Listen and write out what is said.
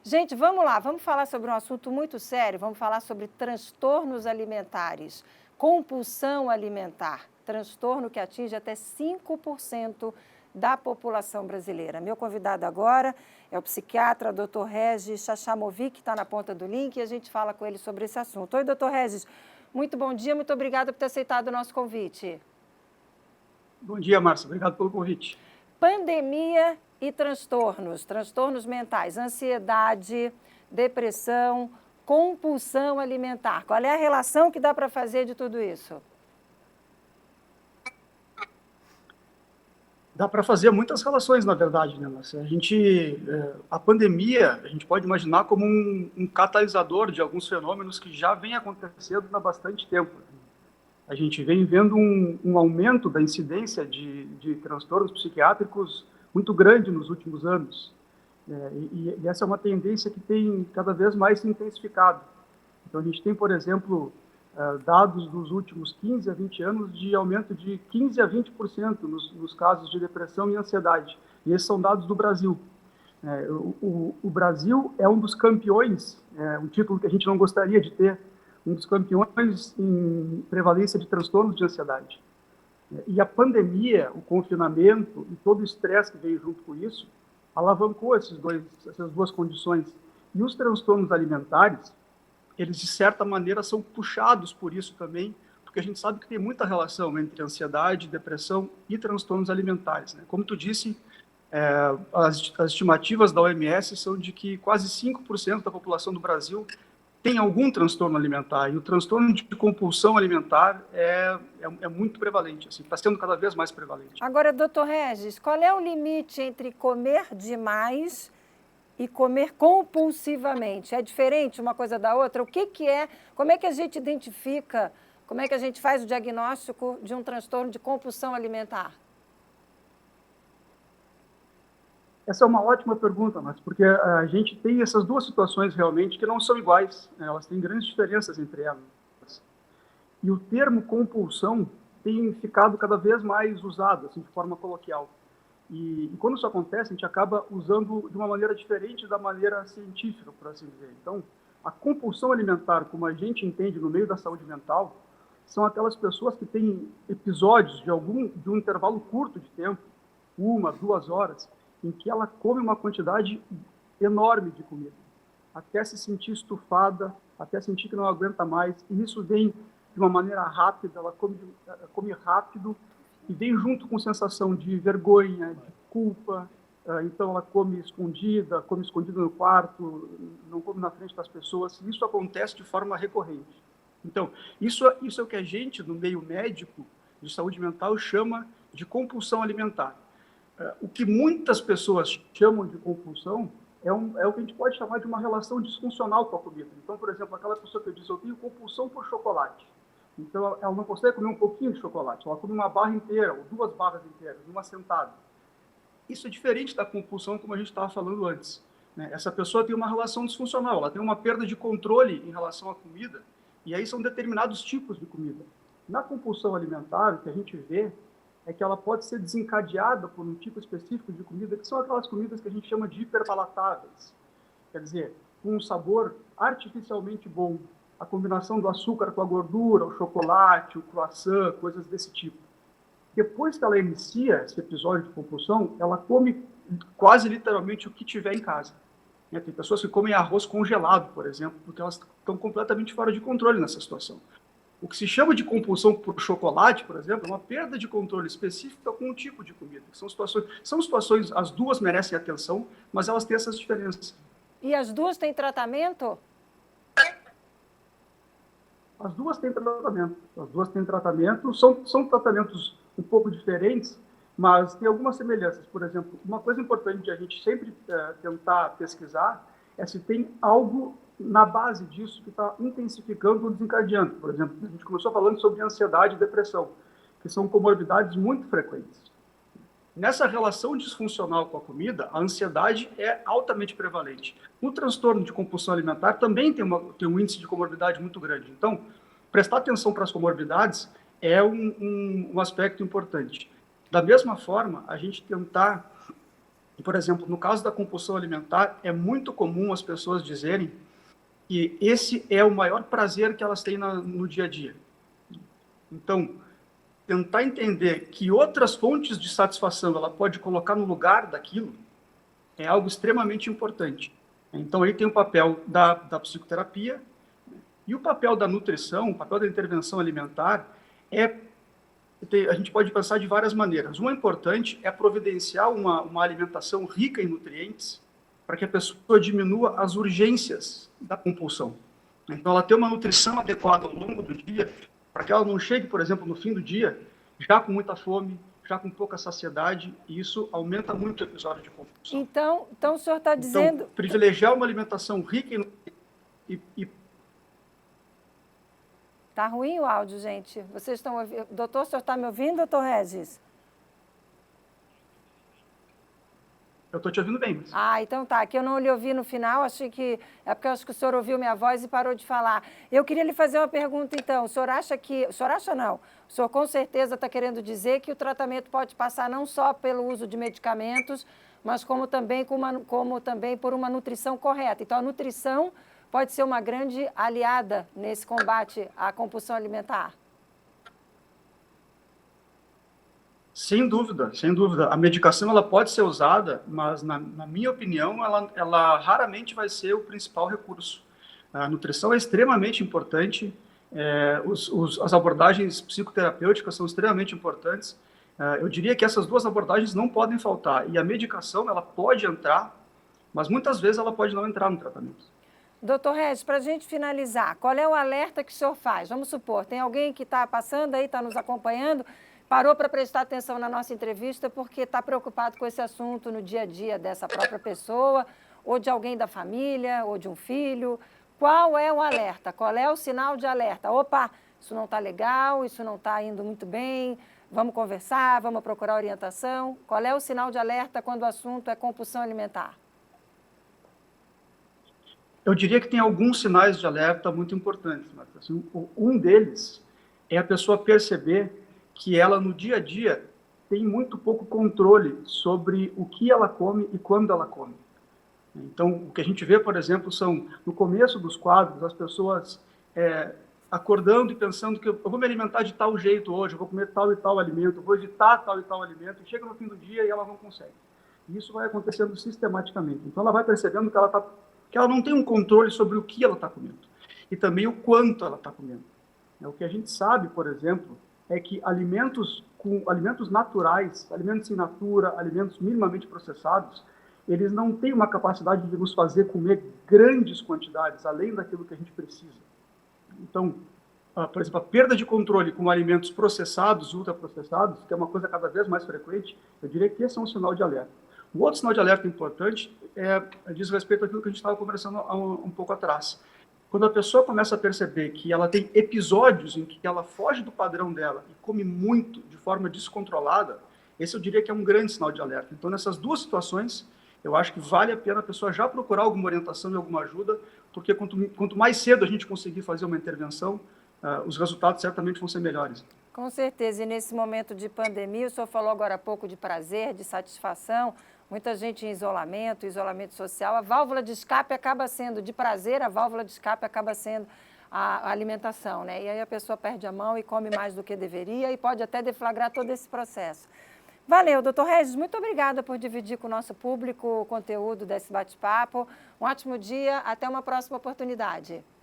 Gente, vamos lá, vamos falar sobre um assunto muito sério, vamos falar sobre transtornos alimentares, compulsão alimentar, transtorno que atinge até 5% da população brasileira. Meu convidado agora é o psiquiatra Dr. Regis Chachamovic, que está na ponta do link, e a gente fala com ele sobre esse assunto. Oi, doutor Regis, muito bom dia, muito obrigada por ter aceitado o nosso convite. Bom dia, Márcia, obrigado pelo convite. Pandemia e transtornos mentais, ansiedade, depressão, compulsão alimentar. Qual é a relação que dá para fazer de tudo isso? Dá para fazer muitas relações, na verdade, né, Márcia? A pandemia, a gente pode imaginar como um catalisador de alguns fenômenos que já vem acontecendo há bastante tempo. A gente vem vendo um aumento da incidência de transtornos psiquiátricos muito grande nos últimos anos. E essa é uma tendência que tem cada vez mais se intensificado. Então, a gente tem, por exemplo, dados dos últimos 15 a 20 anos de aumento de 15 a 20% nos casos de depressão e ansiedade. E esses são dados do Brasil. O Brasil é um dos campeões, um título que a gente não gostaria de ter, um dos campeões em prevalência de transtornos de ansiedade. E a pandemia, o confinamento e todo o estresse que veio junto com isso, alavancou essas duas condições. E os transtornos alimentares, eles, de certa maneira, são puxados por isso também, porque a gente sabe que tem muita relação entre ansiedade, depressão e transtornos alimentares, né? Como tu disse, as estimativas da OMS são de que quase 5% da população do Brasil tem algum transtorno alimentar, e o transtorno de compulsão alimentar é muito prevalente, assim, está sendo cada vez mais prevalente. Agora, doutor Regis, qual é o limite entre comer demais e comer compulsivamente? É diferente uma coisa da outra? O que é? Como é que a gente identifica, como é que a gente faz o diagnóstico de um transtorno de compulsão alimentar? Essa é uma ótima pergunta, mas porque a gente tem essas duas situações realmente que não são iguais, né? Elas têm grandes diferenças entre elas. E o termo compulsão tem ficado cada vez mais usado, assim, de forma coloquial. E quando isso acontece, a gente acaba usando de uma maneira diferente da maneira científica, por assim dizer. Então, a compulsão alimentar, como a gente entende no meio da saúde mental, são aquelas pessoas que têm episódios de um intervalo curto de tempo, 1, 2 horas, em que ela come uma quantidade enorme de comida, até se sentir estufada, até sentir que não aguenta mais, e isso vem de uma maneira rápida, ela come rápido, e vem junto com sensação de vergonha, de culpa, então ela come escondida no quarto, não come na frente das pessoas, e isso acontece de forma recorrente. Então, isso é o que a gente, no meio médico de saúde mental, chama de compulsão alimentar. O que muitas pessoas chamam de compulsão é o que a gente pode chamar de uma relação disfuncional com a comida. Então, por exemplo, aquela pessoa que diz, eu tenho compulsão por chocolate. Então, ela não consegue comer um pouquinho de chocolate, ela come uma barra inteira, ou 2 barras inteiras, numa sentada. Isso é diferente da compulsão, como a gente estava falando antes, né? Essa pessoa tem uma relação disfuncional, ela tem uma perda de controle em relação à comida, e aí são determinados tipos de comida. Na compulsão alimentar, o que a gente vê é que ela pode ser desencadeada por um tipo específico de comida, que são aquelas comidas que a gente chama de hiperpalatáveis. Quer dizer, com um sabor artificialmente bom, a combinação do açúcar com a gordura, o chocolate, o croissant, coisas desse tipo. Depois que ela inicia esse episódio de compulsão, ela come quase literalmente o que tiver em casa. Tem pessoas que comem arroz congelado, por exemplo, porque elas estão completamente fora de controle nessa situação. O que se chama de compulsão por chocolate, por exemplo, é uma perda de controle específica com um tipo de comida. São situações, as duas merecem atenção, mas elas têm essas diferenças. E as duas têm tratamento? As duas têm tratamento. São tratamentos um pouco diferentes, mas tem algumas semelhanças. Por exemplo, uma coisa importante de a gente sempre tentar pesquisar é se tem algo na base disso que está intensificando ou desencadeando. Por exemplo, a gente começou falando sobre ansiedade e depressão, que são comorbidades muito frequentes. Nessa relação disfuncional com a comida, a ansiedade é altamente prevalente. No transtorno de compulsão alimentar também tem um índice de comorbidade muito grande. Então, prestar atenção para as comorbidades é um aspecto importante. Da mesma forma, a gente tentar Por exemplo, no caso da compulsão alimentar, é muito comum as pessoas dizerem que esse é o maior prazer que elas têm no dia a dia. Então, tentar entender que outras fontes de satisfação ela pode colocar no lugar daquilo é algo extremamente importante. Então, aí tem o papel da psicoterapia e o papel da nutrição, o papel da intervenção alimentar a gente pode pensar de várias maneiras. Uma importante é providenciar uma alimentação rica em nutrientes para que a pessoa diminua as urgências da compulsão. Então, ela ter uma nutrição adequada ao longo do dia, para que ela não chegue, por exemplo, no fim do dia, já com muita fome, já com pouca saciedade, e isso aumenta muito o episódio de compulsão. Então o senhor está dizendo... Então, privilegiar uma alimentação rica e Está ruim o áudio, gente. Vocês estão ouvindo? Doutor, o senhor está me ouvindo, doutor Regis? Eu estou te ouvindo bem. Mas... então tá. Que eu não lhe ouvi no final, achei que... É porque eu acho que o senhor ouviu minha voz e parou de falar. Eu queria lhe fazer uma pergunta, então. O senhor acha que... O senhor acha não? O senhor com certeza está querendo dizer que o tratamento pode passar não só pelo uso de medicamentos, mas como também por uma nutrição correta. Então, a nutrição pode ser uma grande aliada nesse combate à compulsão alimentar? Sem dúvida, sem dúvida. A medicação ela pode ser usada, mas, na minha opinião, ela raramente vai ser o principal recurso. A nutrição é extremamente importante, as abordagens psicoterapêuticas são extremamente importantes. Eu diria que essas duas abordagens não podem faltar. E a medicação ela pode entrar, mas muitas vezes ela pode não entrar no tratamento. Doutor Regis, para a gente finalizar, qual é o alerta que o senhor faz? Vamos supor, tem alguém que está passando aí, está nos acompanhando, parou para prestar atenção na nossa entrevista porque está preocupado com esse assunto no dia a dia dessa própria pessoa, ou de alguém da família, ou de um filho. Qual é o alerta? Qual é o sinal de alerta? Opa, isso não está legal, isso não está indo muito bem, vamos conversar, vamos procurar orientação. Qual é o sinal de alerta quando o assunto é compulsão alimentar? Eu diria que tem alguns sinais de alerta muito importantes, Marta. Assim, um deles é a pessoa perceber que ela, no dia a dia, tem muito pouco controle sobre o que ela come e quando ela come. Então, o que a gente vê, por exemplo, são, no começo dos quadros, as pessoas acordando e pensando que eu vou me alimentar de tal jeito hoje, eu vou comer tal e tal alimento, eu vou evitar tal e tal alimento, e chega no fim do dia e ela não consegue. E isso vai acontecendo sistematicamente. Então, ela vai percebendo que ela não tem um controle sobre o que ela está comendo e também o quanto ela está comendo. O que a gente sabe, por exemplo, é que alimentos naturais, alimentos in natura, alimentos minimamente processados, eles não têm uma capacidade de nos fazer comer grandes quantidades, além daquilo que a gente precisa. Então, por exemplo, a perda de controle com alimentos processados, ultraprocessados, que é uma coisa cada vez mais frequente, eu diria que esse é um sinal de alerta. O outro sinal de alerta importante diz respeito àquilo que a gente estava conversando um pouco atrás. Quando a pessoa começa a perceber que ela tem episódios em que ela foge do padrão dela e come muito de forma descontrolada, esse eu diria que é um grande sinal de alerta. Então, nessas duas situações, eu acho que vale a pena a pessoa já procurar alguma orientação e alguma ajuda, porque quanto mais cedo a gente conseguir fazer uma intervenção, os resultados certamente vão ser melhores. Com certeza, e nesse momento de pandemia, o senhor falou agora há pouco de prazer, de satisfação, muita gente em isolamento social, a válvula de escape acaba sendo, de prazer, a válvula de escape acaba sendo a alimentação, né? E aí a pessoa perde a mão e come mais do que deveria e pode até deflagrar todo esse processo. Valeu, doutor Regis, muito obrigada por dividir com o nosso público o conteúdo desse bate-papo. Um ótimo dia, até uma próxima oportunidade.